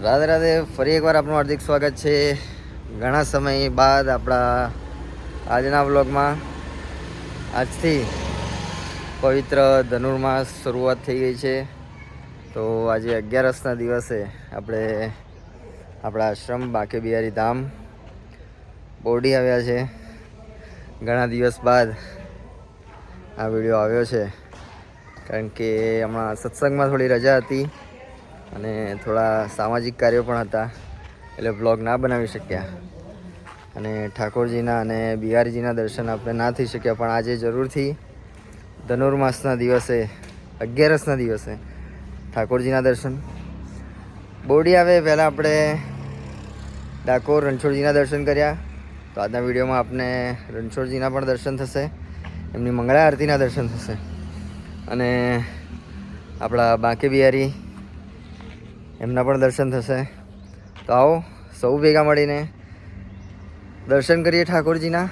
રાધે રાધે. ફરી એકવાર આપનું હાર્દિક સ્વાગત છે ઘણા સમય બાદ આપણા આજના વ્લોગમાં. આજથી પવિત્ર ધનુર્માસ શરૂઆત થઈ ગઈ છે. તો આજે 11ના દિવસે આપણે આપણા આશ્રમ બાંકે બિહારી ધામ બોરડી આવ્યા છે. ઘણા દિવસ બાદ આ વિડીયો આવ્યો છે, કારણ કે હમણાં સત્સંગમાં થોડી રજા હતી અને થોડા સામાજિક કાર્યો પણ હતા, એટલે બ્લોગ ના બનાવી શક્યા. અને ઠાકોરજીના અને બિહારીજીના દર્શન આપણે ના થઈ શક્યા. પણ આજે જરૂરથી ધનુર્માસના દિવસે 11ના દિવસે ઠાકોરજીના દર્શન. બોરડી આવે પહેલાં આપણે ડાકોર રણછોડજીના દર્શન કર્યા. તો આજના વિડીયોમાં આપણે રણછોડજીના પણ દર્શન થશે, એમની મંગળા આરતીના દર્શન થશે અને આપણા બાંકે બિહારી એમના પણ દર્શન થશે. તો આવો સૌ ભેગા મળીને દર્શન કરીએ ઠાકોરજીના,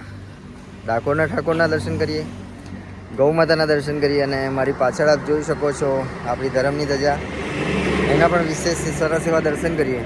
ડાકોરના ઠાકોરના દર્શન કરીએ, ગૌ માતાના દર્શન કરીએ. અને મારી પાછળ આપ જોઈ શકો છો આપણી ધર્મની ધજા, એના પણ વિશેષ સરસ એવા દર્શન કરીએ.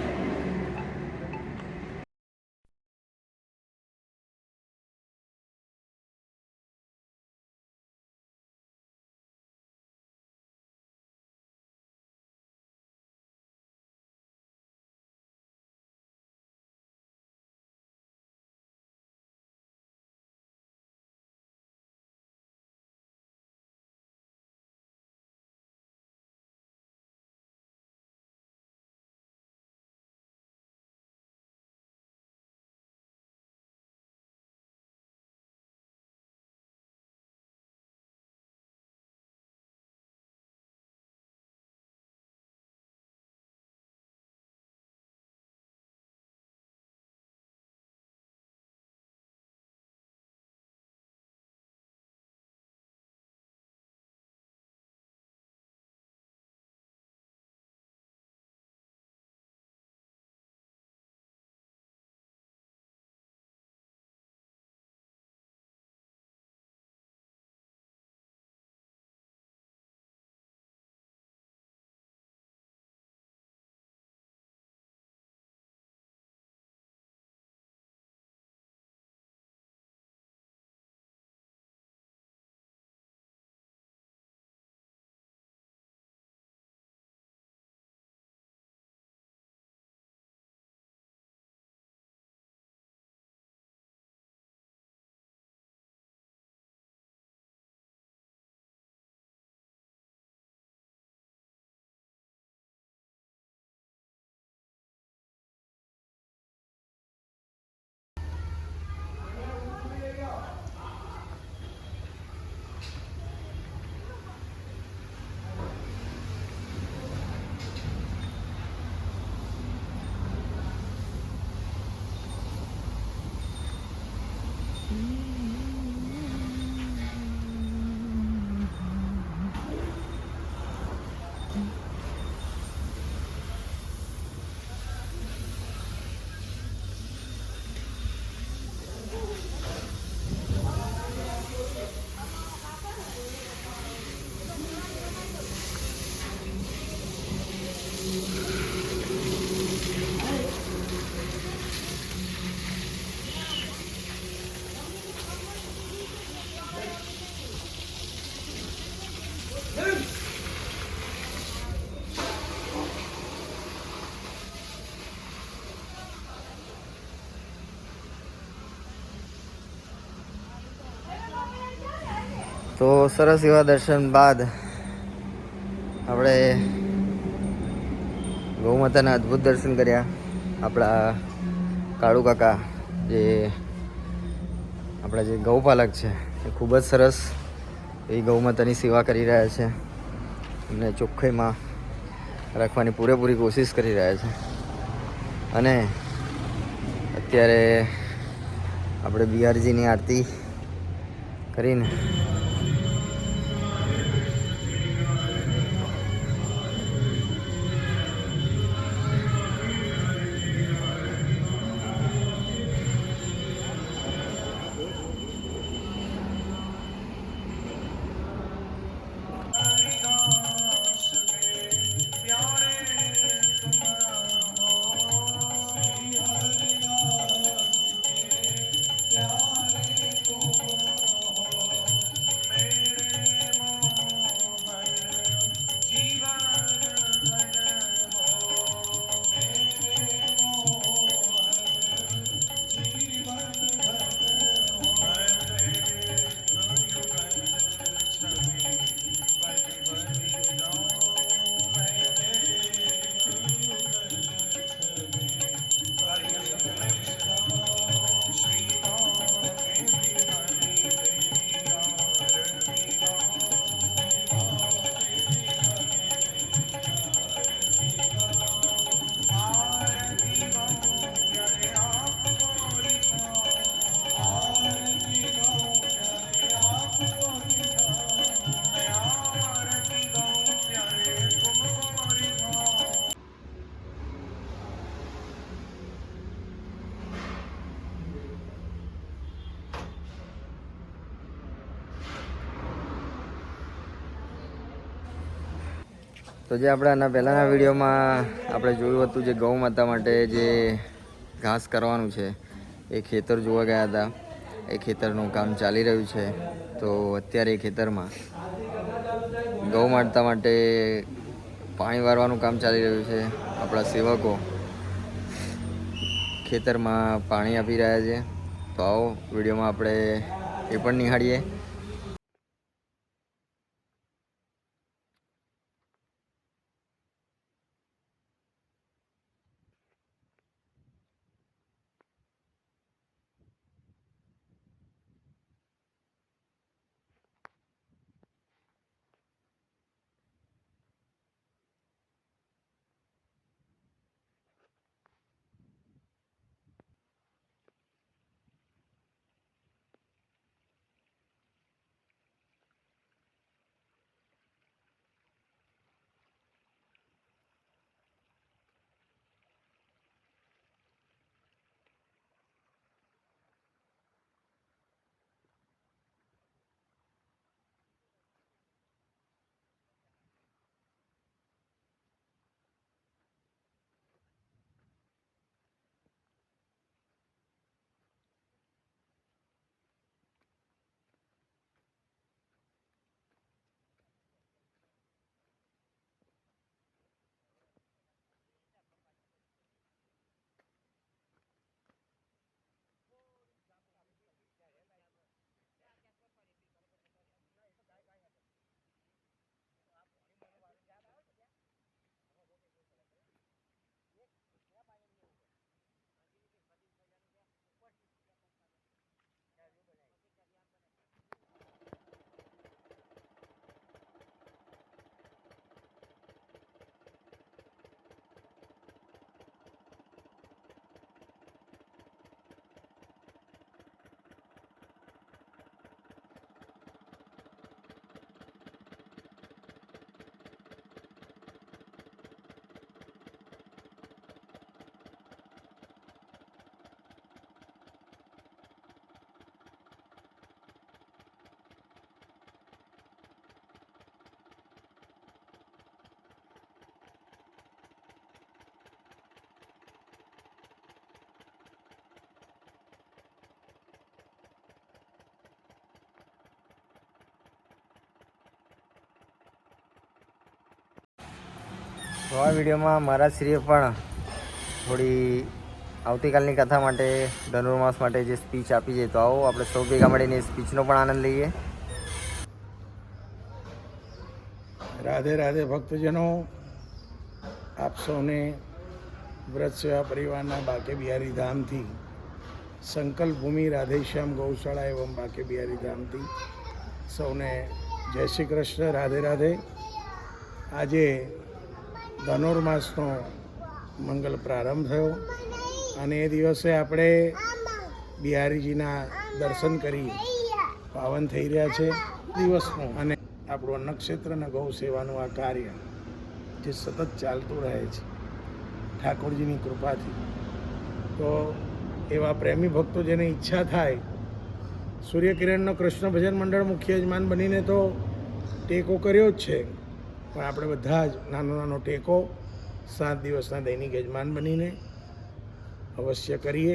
તો સરસ એવા દર્શન બાદ આપણે ગૌ માતાના અદ્ભુત દર્શન કર્યા. આપણા કાળુ કાકા જે આપણા જે ગૌપાલક છે એ ખૂબ જ સરસ એ ગૌ માતાની સેવા કરી રહ્યા છે. એમને ચોખ્ખાઈમાં રાખવાની પૂરેપૂરી કોશિશ કરી રહ્યા છે. અને અત્યારે આપણે બિહારીજીની આરતી કરીને તો જે આપણે આના પહેલાંના વિડીયોમાં આપણે જોયું હતું જે ગૌ માતા માટે જે ઘાસ કરવાનું છે એ ખેતર જોવા ગયા હતા. એ ખેતરનું કામ ચાલી રહ્યું છે. તો અત્યારે એ ખેતરમાં ગૌ માતા માટે પાણી વારવાનું કામ ચાલી રહ્યું છે. આપણા સેવકો ખેતરમાં પાણી આપી રહ્યા છે. તો આવો વિડીયોમાં આપણે એ પણ નિહાળીએ. તો આ વિડીયોમાં મારા શ્રીએ પણ થોડી આવતીકાલની કથા માટે ધનુર્માસ માટે જે સ્પીચ આપી છે. તો આવો આપણે સૌ ભેગા મળીને સ્પીચનો પણ આનંદ લઈએ. રાધે રાધે ભક્તજનો, આપ સૌને વ્રત સેવા પરિવારના બાકે બિહારી ધામથી, સંકલ્પ ભૂમિ રાધેશ્યામ ગૌશાળા એવં બાકે બિહારી ધામથી સૌને જય શ્રી કૃષ્ણ, રાધે રાધે. આજે ધનુર્માસનો મંગલ પ્રારંભ થયો અને એ દિવસે આપણે બિહારીજીના દર્શન કરી પાવન થઈ રહ્યા છે દિવસનું. અને આપણું નક્ષત્ર અને ગૌ સેવાનું આ કાર્ય જે સતત ચાલતું રહે છે ઠાકોરજીની કૃપાથી. તો એવા પ્રેમી ભક્તો જેને ઈચ્છા થાય, સૂર્યકિરણનો કૃષ્ણ ભજન મંડળ મુખ્ય યજમાન બનીને તો ટેકો કર્યો જ છે, પણ આપણે બધા જ નાનો નાનો ટેકો 7 દિવસના દૈનિક યજમાન બનીને અવશ્ય કરીએ.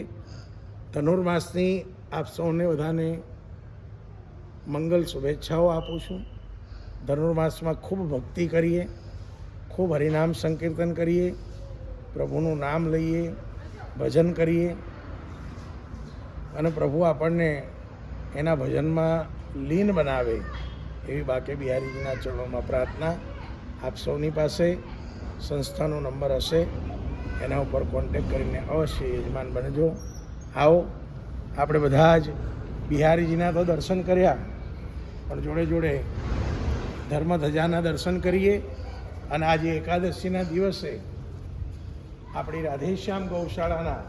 ધનુર્માસની આપ સૌને બધાને મંગલ શુભેચ્છાઓ આપું છું. ધનુર્માસમાં ખૂબ ભક્તિ કરીએ, ખૂબ હરિનામ સંકીર્તન કરીએ, પ્રભુનું નામ લઈએ, ભજન કરીએ અને પ્રભુ આપણને એના ભજનમાં લીન બનાવે એવી બાકે બિહારીજીના ચરણોમાં પ્રાર્થના. આપ સૌની પાસે સંસ્થાનો નંબર હશે, એના ઉપર કોન્ટેક કરીને અવશ્ય યજમાન બનજો. આવો, આપણે બધા જ બિહારીજીના તો દર્શન કર્યા, પણ જોડે જોડે ધર્મધજાના દર્શન કરીએ અને આજે એકાદશીના દિવસે આપણી રાધેશ્યામ ગૌશાળાના,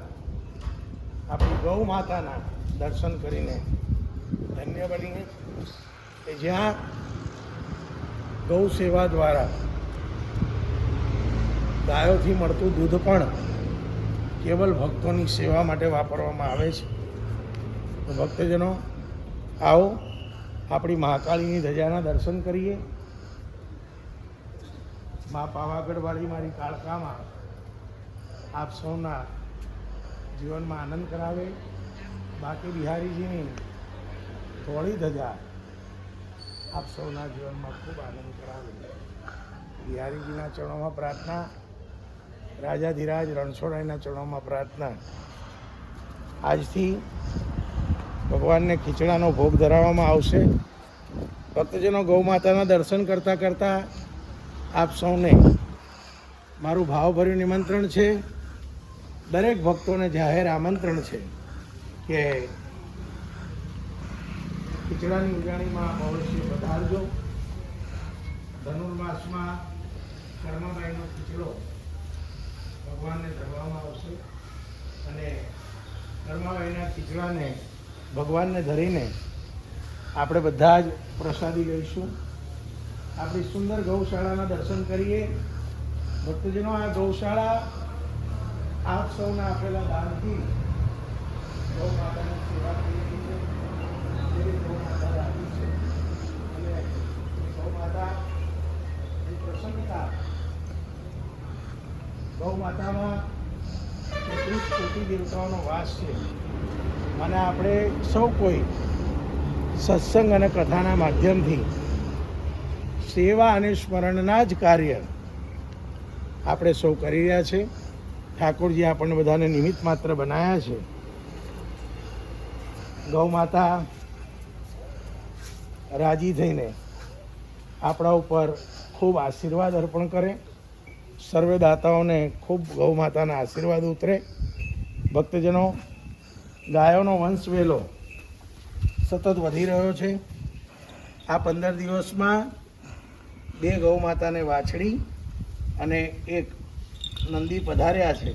આપણી ગૌ માતાના દર્શન કરીને ધન્ય બનીએ કે જ્યાં ગૌ સેવા દ્વારા ગાયોથી મળતું દૂધ પણ કેવલ ભક્તોની સેવા માટે વાપરવામાં આવે છે. તો ભક્તજનો, આવો આપણી મહાકાળીની ધજાના દર્શન કરીએ. મા પાવાગઢવાળી મારી કાળકામાં આપ સૌના જીવનમાં આનંદ કરાવે. બાકી બિહારીજીની ધોળી ધજા આપ સૌના જીવનમાં ખૂબ આનંદ કરાવે. બિહારીજીના ચરણોમાં પ્રાર્થના, રાજાધિરાજ રણછોડરાયના ચરણોમાં પ્રાર્થના. આજથી ભગવાનને ખીચડાનો ભોગ ધરાવવામાં આવશે. ભક્તજનો, ગૌ માતાના દર્શન કરતાં કરતાં આપ સૌને મારું ભાવભર્યું નિમંત્રણ છે. દરેક ભક્તોને જાહેર આમંત્રણ છે કે ખીચડાની ઉજાણીમાં અવશ્ય પધારજો. ધનુર્માસમાં કર્મબાઈનો ખીચડો ભગવાનને ધરવામાં આવશે અને કર્મબાઈના ખીચડાને ભગવાનને ધરીને આપણે બધા જ પ્રસાદી લઈશું. આપણી સુંદર ગૌશાળાના દર્શન કરીએ. ભક્તજનો, આ ગૌશાળા આપ સૌના આપેલા દાનથી ગૌ માતાની સેવા કરી રહી છે. એવી ગૌ માતા રાખી છે અને ગૌ માતાની પ્રસન્નતા, ગૌ માતામાં 33 કોટી દેવતાઓનો વાસ છે. અને આપણે સૌ કોઈ સત્સંગ અને કથાના માધ્યમથી સેવા અને સ્મરણના જ કાર્ય આપણે સૌ કરી રહ્યા છે. ઠાકોરજી આપણને બધાને નિમિત્ત માત્ર બનાવ્યા છે. ગૌ માતા રાજી થઈને આપણા ઉપર ખૂબ આશીર્વાદ અર્પણ કરે. સર્વે દાતાઓને ખૂબ ગૌ માતાના આશીર્વાદ ઉતરે. ભક્તજનો, ગાયોનો વંશ વેલો સતત વધી રહ્યો છે. આ 15 દિવસમાં 2 ગૌ માતાને વાછડી અને 1 નંદી પધાર્યા છે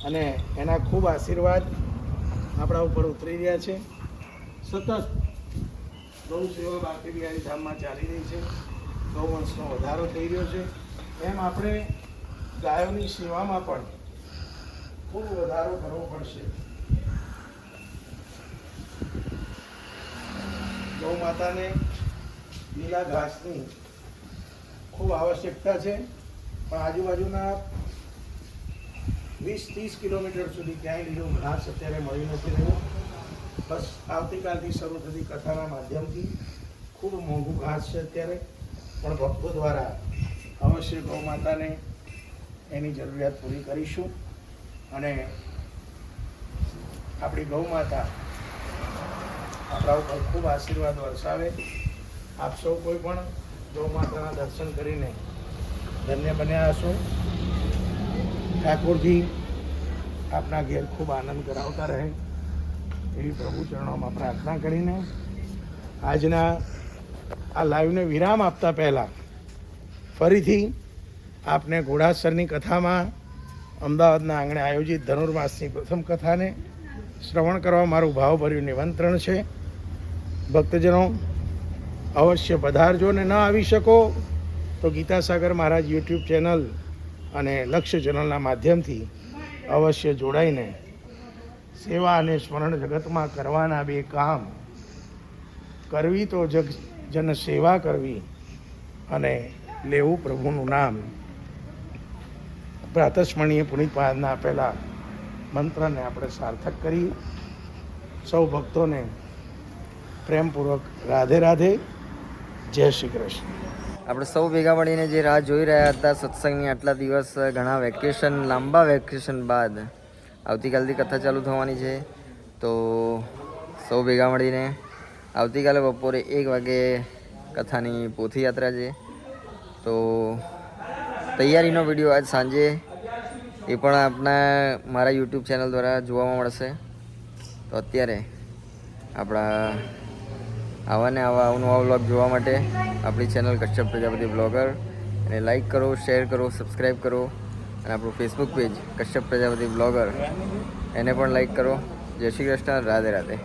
અને એના ખૂબ આશીર્વાદ આપણા ઉપર ઉતરી રહ્યા છે. સતત ગૌ સેવા બાકી બિહારી ધામમાં ચાલી રહી છે. ગૌવંશનો વધારો થઈ રહ્યો છે. એમ આપણે ગાયોની સેવામાં પણ ખૂબ વધારો કરવો પડશે. ગૌ માતાને લીલા ઘાસની ખૂબ આવશ્યકતા છે. પણ આજુબાજુના 20-30 કિલોમીટર સુધી ક્યાંય લીલું ઘાસ અત્યારે મળી નથી રહ્યું. બસ આવતીકાલથી શરૂ થતી કથાના માધ્યમથી ખૂબ મોંઘું ઘાસ છે અત્યારે. પણ ભક્તો દ્વારા અવશ્ય ગૌ માતાને એની જરૂરિયાત પૂરી કરીશું અને આપણી ગૌ માતા આપણા ઉપર ખૂબ આશીર્વાદ વરસાવે. આપ સૌ કોઈ પણ ગૌ માતાના દર્શન કરીને ધન્ય બન્યા હશો. ઠાકોરજી આપના ઘેર ખૂબ આનંદ કરાવતા રહે એવી પ્રભુ ચરણોમાં પ્રાર્થના કરીને આજના આ લાઈવને વિરામ આપતા પહેલાં ફરીથી આપને ઘોડાસરની કથામાં અમદાવાદના આંગણે આયોજિત ધનુર્માસની પ્રથમ કથાને શ્રવણ કરવા મારું ભાવભર્યું નિમંત્રણ છે. ભક્તજનો, અવશ્ય પધારજો. ને ન આવી શકો તો ગીતાસાગર મહારાજ યુટ્યુબ ચેનલ અને લક્ષ્ય ચેનલના માધ્યમથી અવશ્ય જોડાઈને સેવા અને સ્મરણ જગતમાં કરવાના 2 કામ કરવી તો જન સેવા કરવી અને લેવું પ્રભુનું નામ. પ્રાતસ્મરણીય પુનિત મહારાજના આપેલા મંત્રને આપણે સાર્થક કરી. સૌ ભક્તોને પ્રેમપૂર્વક રાધે રાધે. જય શ્રી કૃષ્ણ. આપણે સૌ ભેગા મળીને જે રાહ જોઈ રહ્યા હતા સત્સંગની, આટલા દિવસ ઘણા વેકેશન, લાંબા વેકેશન બાદ આવતીકાલથી કથા ચાલુ થવાની છે. તો સૌ ભેગા મળીને આવતીકાલે બપોરે 1 વાગે કથાની પોથી યાત્રા છે. તો તૈયારીનો વિડીયો આજ સાંજે એ પણ આપણા મારા યુટ્યુબ ચેનલ દ્વારા જોવામાં મળશે. તો અત્યારે આપણા આવા ને આવા અવનવા વ્લોગ જોવા માટે આપણી ચેનલ કશ્યપ પ્રજાપતિ બ્લોગર એને લાઈક કરો, શેર કરો, સબસ્ક્રાઈબ કરો અને આપણું Facebook page Kashyap Prajapati blogger એને પણ લાઈક કરો. જય શ્રી કૃષ્ણ. રાધે રાધે.